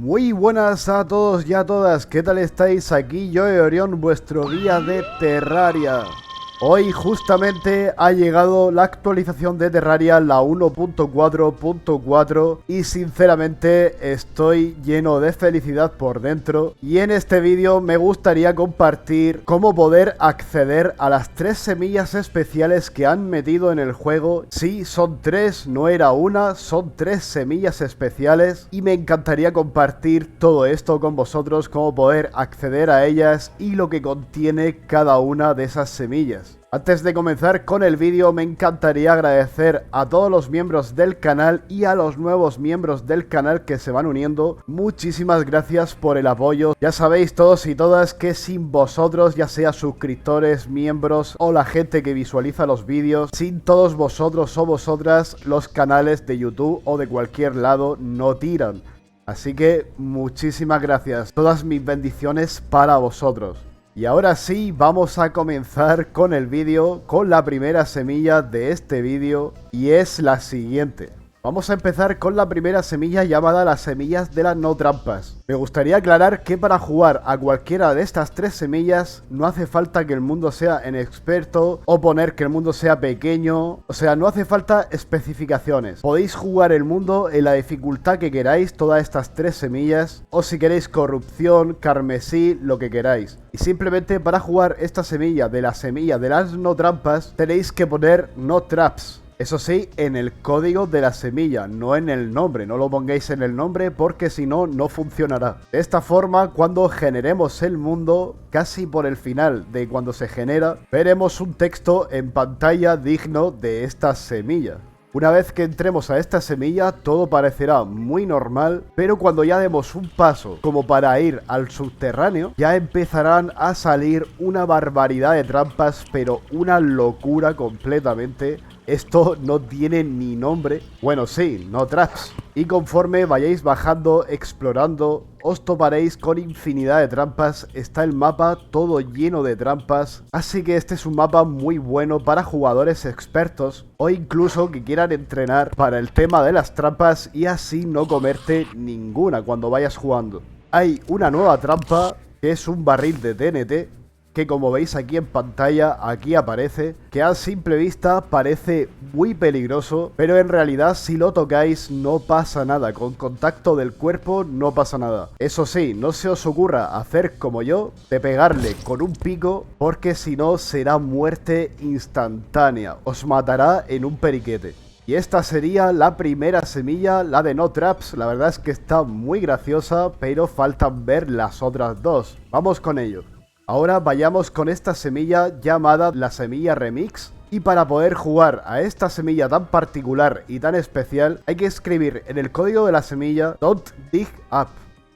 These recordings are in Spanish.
Muy buenas a todos y a todas, ¿qué tal estáis? Aquí yo, Orión, vuestro guía de Terraria. Hoy justamente ha llegado la actualización de Terraria, la 1.4.4, y sinceramente estoy lleno de felicidad por dentro. Y en este vídeo me gustaría compartir cómo poder acceder a las 3 semillas especiales que han metido en el juego. Sí, son 3, no era una, son 3 semillas especiales y me encantaría compartir todo esto con vosotros, cómo poder acceder a ellas y lo que contiene cada una de esas semillas. Antes de comenzar con el vídeo, me encantaría agradecer a todos los miembros del canal y a los nuevos miembros del canal que se van uniendo. Muchísimas gracias por el apoyo. Ya sabéis todos y todas que sin vosotros, ya sea suscriptores, miembros o la gente que visualiza los vídeos, sin todos vosotros o vosotras, los canales de YouTube o de cualquier lado no tiran. Así que muchísimas gracias. Todas mis bendiciones para vosotros. Y ahora sí, vamos a comenzar con el vídeo, con la primera semilla de este vídeo, y es la siguiente. Vamos a empezar con la primera semilla llamada las semillas de las no trampas. Me gustaría aclarar que para jugar a cualquiera de estas 3 semillas no hace falta que el mundo sea en experto o poner que el mundo sea pequeño, o sea, no hace falta especificaciones. Podéis jugar el mundo en la dificultad que queráis, todas estas 3 semillas, o si queréis corrupción, carmesí, lo que queráis. Y simplemente para jugar esta semilla de las no trampas tenéis que poner no traps. Eso sí, en el código de la semilla, no en el nombre. No lo pongáis en el nombre porque si no, no funcionará. De esta forma, cuando generemos el mundo, casi por el final de cuando se genera, veremos un texto en pantalla digno de esta semilla. Una vez que entremos a esta semilla, todo parecerá muy normal, pero cuando ya demos un paso como para ir al subterráneo, ya empezarán a salir una barbaridad de trampas, pero una locura completamente. Esto no tiene ni nombre. Bueno, sí, no traps. Y conforme vayáis bajando, explorando, os toparéis con infinidad de trampas. Está el mapa todo lleno de trampas. Así que este es un mapa muy bueno para jugadores expertos o incluso que quieran entrenar para el tema de las trampas y así no comerte ninguna cuando vayas jugando. Hay una nueva trampa que es un barril de TNT. Que como veis aquí en pantalla, aquí aparece, que a simple vista parece muy peligroso, pero en realidad si lo tocáis no pasa nada, con contacto del cuerpo no pasa nada. Eso sí, no se os ocurra hacer como yo, de pegarle con un pico, porque si no será muerte instantánea, os matará en un periquete. Y esta sería la primera semilla, la de no traps. La verdad es que está muy graciosa, pero faltan ver las otras dos. Vamos con ello. Ahora vayamos con esta semilla llamada la semilla remix. Y para poder jugar a esta semilla tan particular y tan especial, hay que escribir en el código de la semilla "Don't dig up".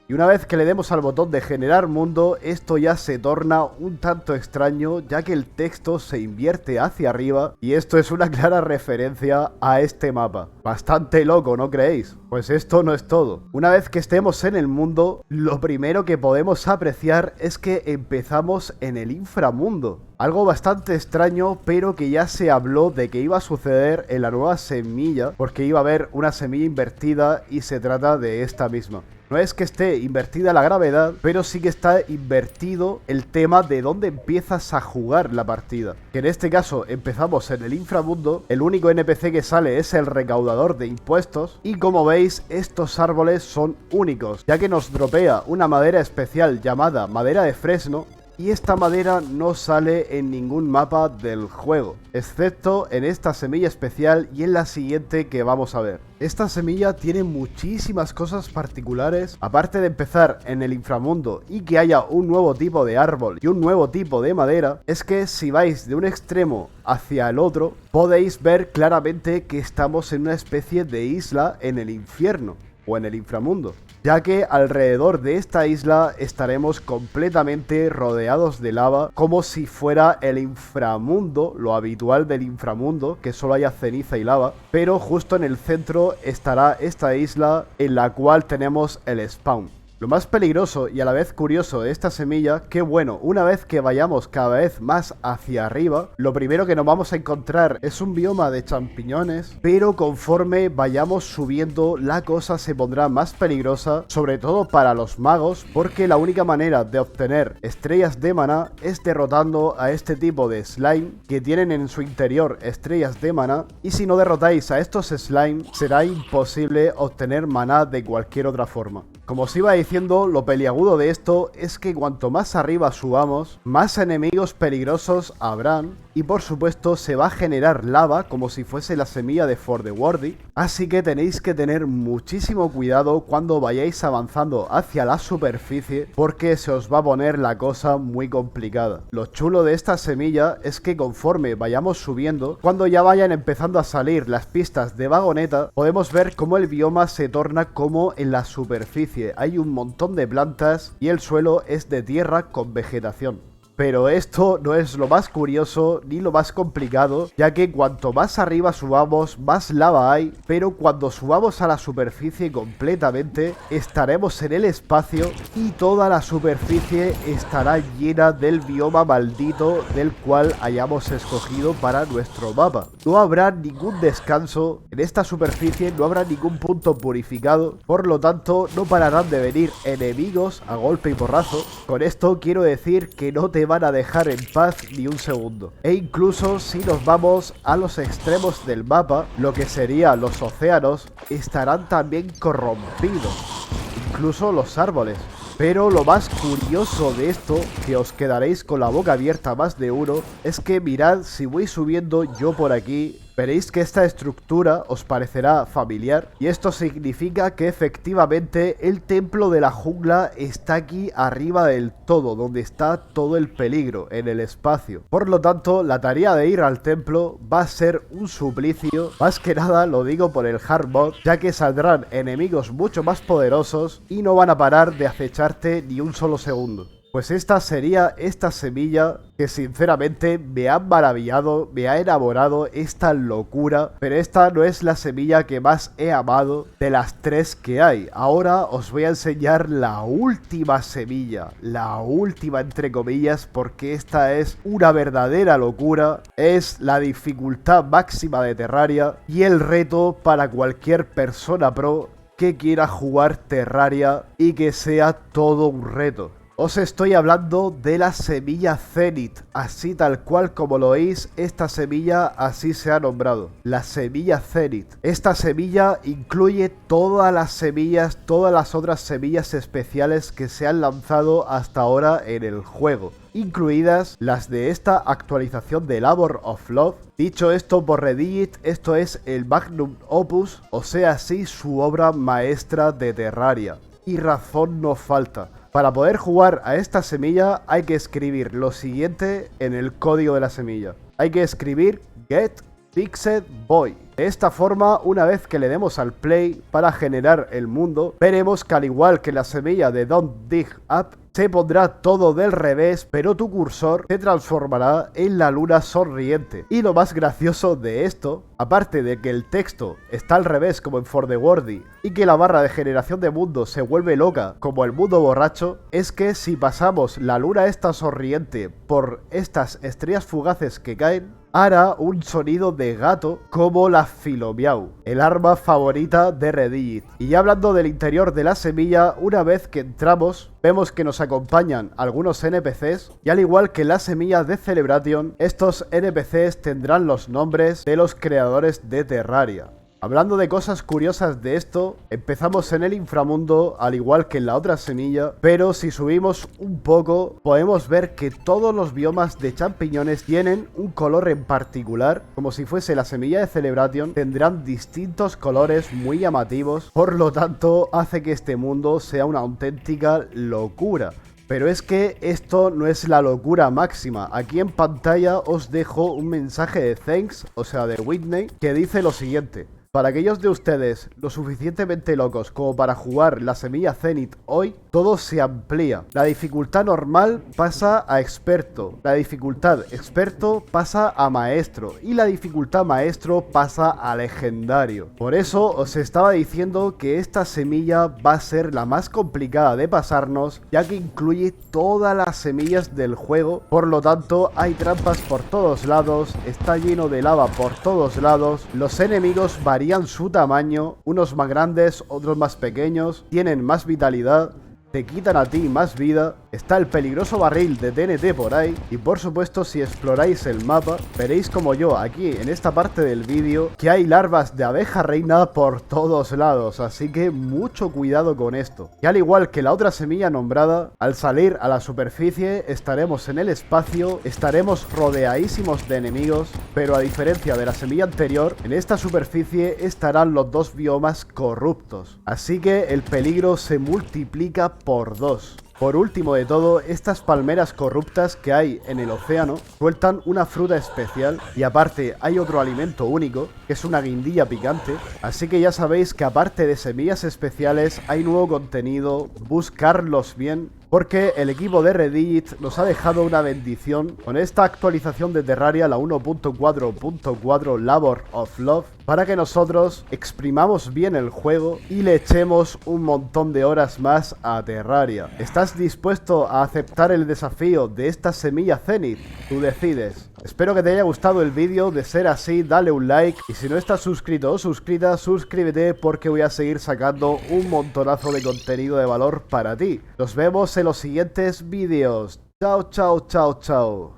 Y una vez que le demos al botón de generar mundo, esto ya se torna un tanto extraño, ya que el texto se invierte hacia arriba, y esto es una clara referencia a este mapa. Bastante loco, ¿no creéis? Pues esto no es todo. Una vez que estemos en el mundo, lo primero que podemos apreciar es que empezamos en el inframundo. Algo bastante extraño, pero que ya se habló de que iba a suceder en la nueva semilla, porque iba a haber una semilla invertida y se trata de esta misma. No es que esté invertida la gravedad, pero sí que está invertido el tema de dónde empiezas a jugar la partida. Que en este caso empezamos en el inframundo, el único NPC que sale es el recaudador de impuestos, y como veis estos árboles son únicos, ya que nos dropea una madera especial llamada madera de fresno, y esta madera no sale en ningún mapa del juego, excepto en esta semilla especial y en la siguiente que vamos a ver. Esta semilla tiene muchísimas cosas particulares, aparte de empezar en el inframundo y que haya un nuevo tipo de árbol y un nuevo tipo de madera, es que si vais de un extremo hacia el otro, podéis ver claramente que estamos en una especie de isla en el infierno o en el inframundo, ya que alrededor de esta isla estaremos completamente rodeados de lava, como si fuera el inframundo, lo habitual del inframundo, que solo haya ceniza y lava, pero justo en el centro estará esta isla en la cual tenemos el spawn. Lo más peligroso y a la vez curioso de esta semilla, que bueno, una vez que vayamos cada vez más hacia arriba, lo primero que nos vamos a encontrar es un bioma de champiñones, pero conforme vayamos subiendo la cosa se pondrá más peligrosa, sobre todo para los magos, porque la única manera de obtener estrellas de maná es derrotando a este tipo de slime que tienen en su interior estrellas de maná, y si no derrotáis a estos slime será imposible obtener maná de cualquier otra forma. Como os iba diciendo, lo peliagudo de esto es que cuanto más arriba subamos, más enemigos peligrosos habrán, y por supuesto se va a generar lava como si fuese la semilla de For the Worthy, así que tenéis que tener muchísimo cuidado cuando vayáis avanzando hacia la superficie, porque se os va a poner la cosa muy complicada. Lo chulo de esta semilla es que conforme vayamos subiendo, cuando ya vayan empezando a salir las pistas de vagoneta, podemos ver cómo el bioma se torna como en la superficie. Hay un montón de plantas y el suelo es de tierra con vegetación. Pero esto no es lo más curioso ni lo más complicado, ya que cuanto más arriba subamos, más lava hay, pero cuando subamos a la superficie completamente, estaremos en el espacio y toda la superficie estará llena del bioma maldito del cual hayamos escogido para nuestro mapa. No habrá ningún descanso, en esta superficie no habrá ningún punto purificado, por lo tanto no pararán de venir enemigos a golpe y porrazo. Con esto quiero decir que no te van a dejar en paz ni un segundo. E incluso si nos vamos a los extremos del mapa, lo que serían los océanos, estarán también corrompidos. Incluso los árboles. Pero lo más curioso de esto, que os quedaréis con la boca abierta más de uno, es que mirad, si voy subiendo yo por aquí, veréis que esta estructura os parecerá familiar, y esto significa que efectivamente el templo de la jungla está aquí arriba del todo, donde está todo el peligro, en el espacio. Por lo tanto, la tarea de ir al templo va a ser un suplicio, más que nada lo digo por el hard mod, ya que saldrán enemigos mucho más poderosos y no van a parar de acecharte ni un solo segundo. Pues esta sería esta semilla que sinceramente me ha maravillado, me ha enamorado esta locura, pero esta no es la semilla que más he amado de las tres que hay. Ahora os voy a enseñar la última semilla, la última entre comillas, porque esta es una verdadera locura, es la dificultad máxima de Terraria y el reto para cualquier persona pro que quiera jugar Terraria y que sea todo un reto. Os estoy hablando de la semilla Zenith, así tal cual como lo oís, esta semilla así se ha nombrado, la semilla Zenith. Esta semilla incluye todas las semillas, todas las otras semillas especiales que se han lanzado hasta ahora en el juego, incluidas las de esta actualización de Labor of Love. Dicho esto por Reddit, esto es el Magnum Opus, o sea, así su obra maestra de Terraria. Y razón no falta. Para poder jugar a esta semilla hay que escribir lo siguiente en el código de la semilla. Hay que escribir Get Fixed Boy. De esta forma, una vez que le demos al play para generar el mundo, veremos que al igual que la semilla de Don't Dig Up, se pondrá todo del revés, pero tu cursor se transformará en la luna sonriente. Y lo más gracioso de esto, aparte de que el texto está al revés como en For the Worthy y que la barra de generación de mundo se vuelve loca como el mundo borracho, es que si pasamos la luna esta sonriente por estas estrellas fugaces que caen, hará un sonido de gato como la Filomiau, el arma favorita de Reddit. Y ya hablando del interior de la semilla, una vez que entramos, vemos que nos acompañan algunos NPCs y al igual que la semilla de Celebration, estos NPCs tendrán los nombres de los creadores de Terraria. Hablando de cosas curiosas de esto, empezamos en el inframundo al igual que en la otra semilla, pero si subimos un poco podemos ver que todos los biomas de champiñones tienen un color en particular, como si fuese la semilla de Celebration, tendrán distintos colores muy llamativos, por lo tanto hace que este mundo sea una auténtica locura. Pero es que esto no es la locura máxima. Aquí en pantalla os dejo un mensaje de thanks, o sea de Whitney, que dice lo siguiente: para aquellos de ustedes lo suficientemente locos como para jugar la semilla Zenith hoy, todo se amplía. La dificultad normal pasa a experto, la dificultad experto pasa a maestro y la dificultad maestro pasa a legendario. Por eso os estaba diciendo que esta semilla va a ser la más complicada de pasarnos, ya que incluye todas las semillas del juego, por lo tanto hay trampas por todos lados, está lleno de lava por todos lados, los enemigos varían su tamaño, unos más grandes, otros más pequeños, tienen más vitalidad, te quitan a ti más vida, está el peligroso barril de TNT por ahí y por supuesto si exploráis el mapa veréis como yo aquí en esta parte del vídeo que hay larvas de abeja reina por todos lados, así que mucho cuidado con esto. Y al igual que la otra semilla nombrada, al salir a la superficie estaremos en el espacio, estaremos rodeadísimos de enemigos, pero a diferencia de la semilla anterior, en esta superficie estarán los dos biomas corruptos, así que el peligro se multiplica por 2. Por último de todo, estas palmeras corruptas que hay en el océano sueltan una fruta especial y aparte hay otro alimento único, que es una guindilla picante, así que ya sabéis que aparte de semillas especiales hay nuevo contenido, buscarlos bien, porque el equipo de Reddit nos ha dejado una bendición con esta actualización de Terraria, la 1.4.4 Labor of Love, para que nosotros exprimamos bien el juego y le echemos un montón de horas más a Terraria. ¿Estás dispuesto a aceptar el desafío de esta semilla Zenith? Tú decides. Espero que te haya gustado el vídeo, de ser así dale un like y si no estás suscrito o suscrita, suscríbete porque voy a seguir sacando un montonazo de contenido de valor para ti. Nos vemos en los siguientes vídeos. Chao, chao, chao, chao.